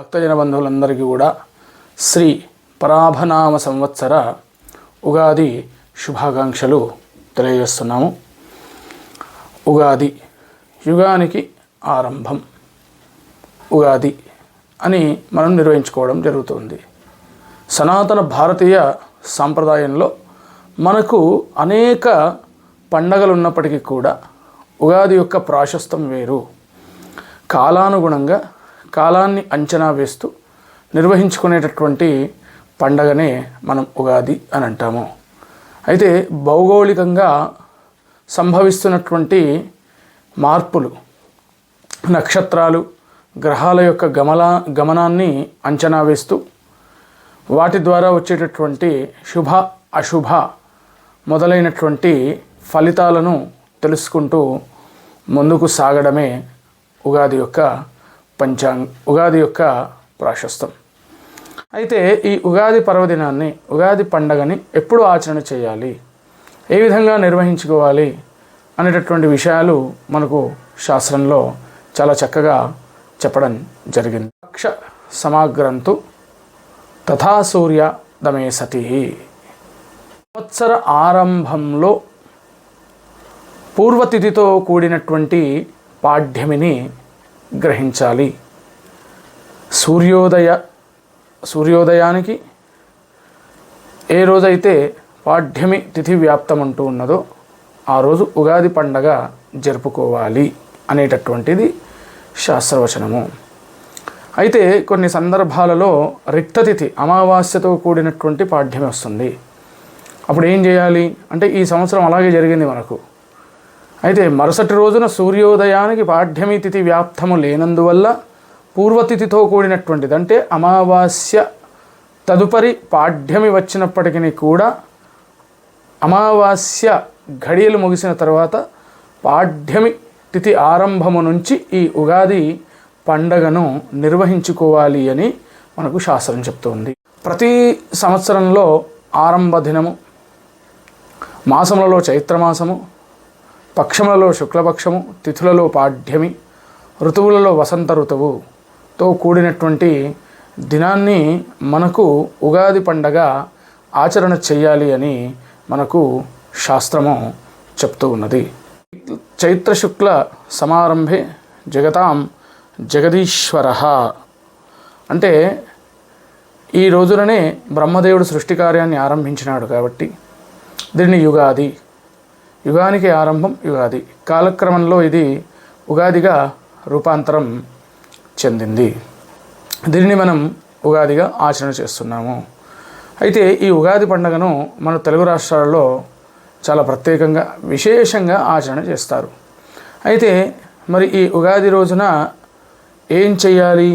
భక్తజన బంధువులందరికీ కూడా శ్రీ పరాభనామ సంవత్సర ఉగాది శుభాకాంక్షలు తెలియజేస్తున్నాము. ఉగాది యుగానికి ఆరంభం ఉగాది అని మనం నిర్వహించుకోవడం జరుగుతుంది. సనాతన భారతీయ సాంప్రదాయంలో మనకు అనేక పండగలు ఉన్నప్పటికీ కూడా ఉగాది యొక్క ప్రాశస్త్యం వేరు. కాలానుగుణంగా కాలాన్ని అంచనా వేస్తూ నిర్వహించుకునేటటువంటి పండగనే మనం ఉగాది అని అంటాము. అయితే భౌగోళికంగా సంభవిస్తున్నటువంటి మార్పులు, నక్షత్రాలు, గ్రహాల యొక్క గమనాన్ని అంచనా వేస్తూ వాటి ద్వారా వచ్చేటటువంటి శుభ అశుభ మొదలైనటువంటి ఫలితాలను తెలుసుకుంటూ ముందుకు సాగడమే ఉగాది యొక్క ప్రాశస్త్యం. అయితే ఈ ఉగాది పర్వదినాన్ని, ఉగాది పండగని ఎప్పుడు ఆచరణ చేయాలి, ఏ విధంగా నిర్వహించుకోవాలి అనేటటువంటి విషయాలు మనకు శాస్త్రంలో చాలా చక్కగా చెప్పడం జరిగింది. పక్ష సమాగ్రంతు తథా సూర్య దమే సతి. సంవత్సర ఆరంభంలో పూర్వతిథితో కూడినటువంటి పాడ్యమిని గ్రహించాలి. సూర్యోదయానికి ఏ రోజైతే పాడ్యమి తిథి వ్యాప్తమంటూ ఉన్నదో ఆ రోజు ఉగాది పండగ జరుపుకోవాలి అనేటటువంటిది శాస్త్రవచనము. అయితే కొన్ని సందర్భాలలో రిక్తతిథి అమావాస్యతో కూడినటువంటి పాడ్యమి వస్తుంది. అప్పుడు ఏం చేయాలి అంటే, ఈ సంవత్సరం అలాగే జరిగింది మనకు. అయితే మరుసటి రోజున సూర్యోదయానికి పాడ్యమి తిథి వ్యాప్తము లేనందువల్ల పూర్వతిథితో కూడినటువంటిది, అంటే అమావాస్య తదుపరి పాడ్యమి వచ్చినప్పటికీ కూడా అమావాస్య ఘడియలు ముగిసిన తర్వాత పాడ్యమి తిథి ఆరంభము నుంచి ఈ ఉగాది పండగను నిర్వహించుకోవాలి అని మనకు శాస్త్రం చెప్తుంది. ప్రతి సంవత్సరంలో ఆరంభ దినము, మాసములలో చైత్రమాసము, పక్షములలో శుక్లపక్షము, తిథులలో పాడ్యమి, ఋతువులలో వసంత ఋతువుతో కూడినటువంటి దినాన్ని మనకు ఉగాది పండగ ఆచరణ చెయ్యాలి అని మనకు శాస్త్రము చెప్తూ ఉన్నది. చైత్రశుక్ల సమారంభే జగతాం జగదీశ్వర అంటే ఈ రోజుననే బ్రహ్మదేవుడు సృష్టి కార్యాన్ని ఆరంభించినాడు కాబట్టి దీన్ని యుగానికి ఆరంభం యుగాది. కాలక్రమంలో ఇది ఉగాదిగా రూపాంతరం చెందింది. దీనిని మనం ఉగాదిగా ఆచరణ చేస్తున్నాము. అయితే ఈ ఉగాది పండుగను మన తెలుగు రాష్ట్రాల్లో చాలా ప్రత్యేకంగా, విశేషంగా ఆచరణ చేస్తారు. అయితే మరి ఈ ఉగాది రోజున ఏం చెయ్యాలి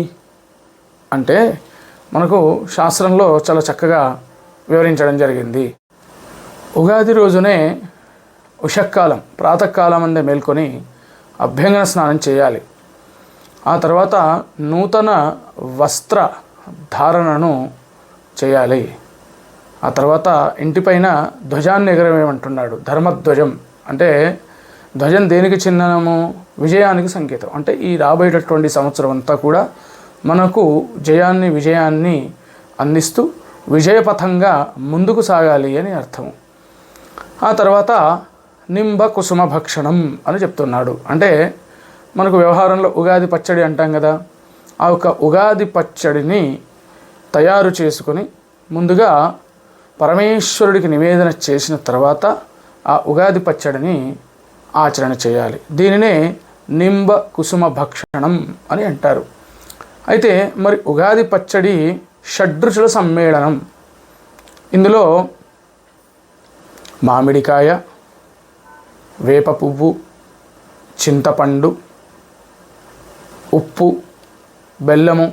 అంటే మనకు శాస్త్రంలో చాలా చక్కగా వివరించడం జరిగింది. ఉగాది రోజునే ఉషకాలం, ప్రాతకాలం అందే మేల్కొని అభ్యంగన స్నానం చేయాలి. ఆ తర్వాత నూతన వస్త్ర ధారణను చేయాలి. ఆ తర్వాత ఇంటిపైన ధ్వజాన్ని ఎగరవేయమంటున్నాడు. ధర్మధ్వజం అంటే ధ్వజం దేనికి చిహ్నము? విజయానికి సంకేతం. అంటే ఈ రాబోయేటటువంటి సంవత్సరం అంతా కూడా మనకు విజయాన్ని అందిస్తూ విజయపథంగా ముందుకు సాగాలి అని అర్థము. ఆ తర్వాత నింబ కుసుమ భక్షణం అని చెప్తున్నాడు. అంటే మనకు వ్యవహారంలో ఉగాది పచ్చడి అంటాం కదా, ఆ యొక్క ఉగాది పచ్చడిని తయారు చేసుకొని ముందుగా పరమేశ్వరుడికి నివేదన చేసిన తర్వాత ఆ ఉగాది పచ్చడిని ఆచరణ చేయాలి. దీనినే నింబ కుసుమ భక్షణం అని అంటారు. అయితే మరి ఉగాది పచ్చడి షడ్రుచుల సమ్మేళనం. ఇందులో మామిడికాయ, వేప పువ్వు, చింతపండు, ఉప్పు, బెల్లము,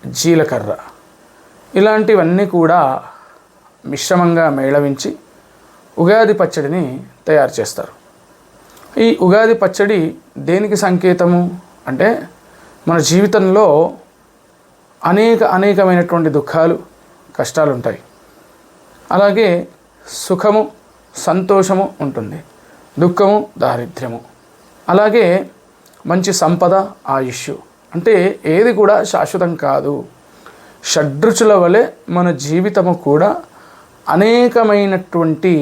జీలకర్ర ఇలాంటివన్నీ కూడా మిశ్రమంగా మేళవించి ఉగాది పచ్చడిని తయారు చేస్తారు. ఈ ఉగాది పచ్చడి దేనికి సంకేతము అంటే, మన జీవితంలో అనేకమైనటువంటి దుఃఖాలు, కష్టాలు ఉంటాయి. అలాగే సుఖము, సంతోషము ఉంటుంది, దుఃఖము, దారిద్ర్యము. అలాగే మంచి సంపద, ఆయుష్ అంటే ఏది కూడా శాశ్వతం కాదు. షడ్రుచుల వలె మన జీవితము కూడా అనేకమైనటువంటి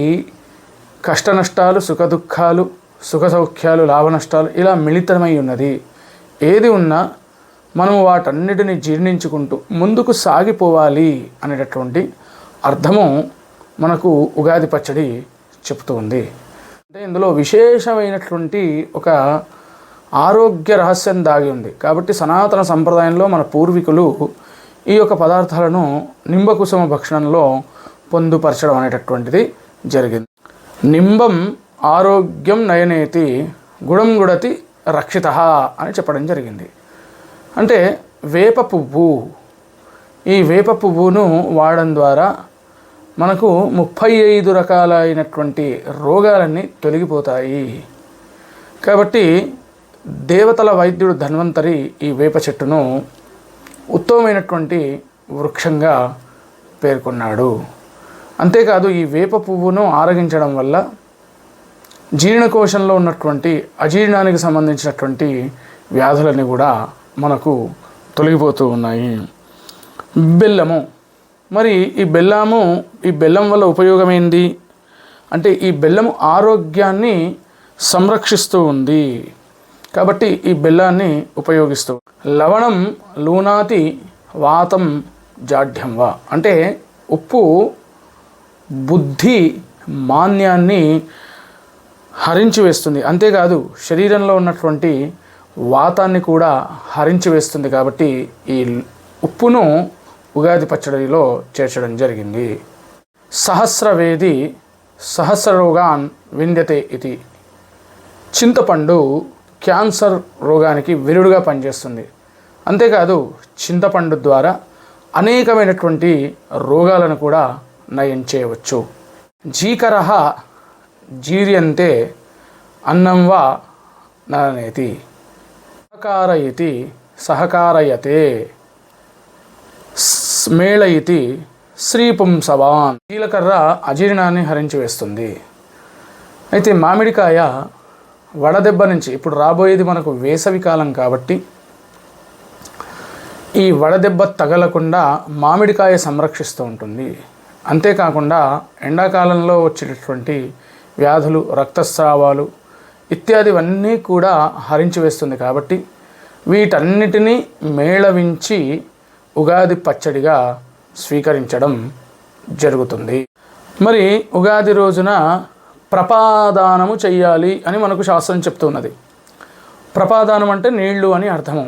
కష్టనష్టాలు, సుఖదుఖాలు, సుఖ సౌఖ్యాలు, లాభ నష్టాలు ఇలా మిళితమై ఉన్నది. ఏది ఉన్నా మనం వాటన్నిటిని జీర్ణించుకుంటూ ముందుకు సాగిపోవాలి అనేటటువంటి అర్థము మనకు ఉగాది పచ్చడి చెప్తూ ఉంది. అంటే ఇందులో విశేషమైనటువంటి ఒక ఆరోగ్య రహస్యం దాగి ఉంది. కాబట్టి సనాతన సంప్రదాయంలో మన పూర్వీకులు ఈ యొక్క పదార్థాలను నింబకుసుమ భక్షణంలో పొందుపరచడం అనేటటువంటిది జరిగింది. నింబం ఆరోగ్యం నయనేతి గుడం గుడతి రక్షిత అని చెప్పడం జరిగింది. అంటే వేప పువ్వు, ఈ వేప పువ్వును వాడడం ద్వారా మనకు 35 రకాలైనటువంటి రోగాలన్నీ తొలగిపోతాయి. కాబట్టి దేవతల వైద్యుడు ధన్వంతరి ఈ వేప చెట్టును ఉత్తమమైనటువంటి వృక్షంగా పేర్కొన్నాడు. అంతేకాదు ఈ వేప పువ్వును ఆరగించడం వల్ల జీర్ణకోశంలో ఉన్నటువంటి అజీర్ణానికి సంబంధించినటువంటి వ్యాధులన్నీ కూడా మనకు తొలగిపోతూ ఉన్నాయి. బెల్లము, మరి ఈ బెల్లం వల్ల ఉపయోగం ఏంది అంటే ఈ బెల్లము ఆరోగ్యాన్ని సంరక్షిస్తూ ఉంది. కాబట్టి ఈ బెల్లాన్ని ఉపయోగిస్తూ లవణం లూనాతి వాతం జాఢ్యం వా అంటే ఉప్పు బుద్ధి మాన్యాన్ని హరించి వేస్తుంది. అంతేకాదు శరీరంలో ఉన్నటువంటి వాతాన్ని కూడా హరించి వేస్తుంది. కాబట్టి ఈ ఉప్పును ఉగాది పచ్చడిలో చేర్చడం జరిగింది. సహస్రవేది సహస్రరోగాన్ వింద్యతే ఇది. చింతపండు క్యాన్సర్ రోగానికి విరుడుగా పనిచేస్తుంది. అంతేకాదు చింతపండు ద్వారా అనేకమైనటువంటి రోగాలను కూడా నయం చేయవచ్చు. జీకరః జీర్యంతే అన్నం వా ననేతి సహకారయతి సహకారయతే స్మేళయితి శ్రీపుంసవాన్. జీలకర్ర అజీర్ణాన్ని హరించి వేస్తుంది. అయితే మామిడికాయ వడదెబ్బ నుంచి, ఇప్పుడు రాబోయేది మనకు వేసవి కాలం కాబట్టి ఈ వడదెబ్బ తగలకుండా మామిడికాయ సంరక్షిస్తూ ఉంటుంది. అంతేకాకుండా ఎండాకాలంలో వచ్చేటటువంటి వ్యాధులు, రక్తస్రావాలు ఇత్యాదివన్నీ కూడా హరించి వేస్తుంది. కాబట్టి వీటన్నిటినీ మేళవించి ఉగాది పచ్చడిగా స్వీకరించడం జరుగుతుంది. మరి ఉగాది రోజున ప్రపాదానము చెయ్యాలి అని మనకు శాస్త్రం చెప్తున్నది. ప్రపాదానం అంటే నీళ్లు అని అర్థము.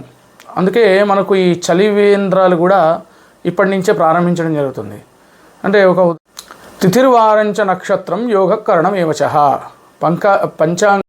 అందుకే మనకు ఈ చలివేంద్రాలు కూడా ఇప్పటి నుంచే ప్రారంభించడం జరుగుతుంది. అంటే ఒక తిథిర్వారంచ నక్షత్రం యోగకరణం ఏవచ పంచాంగ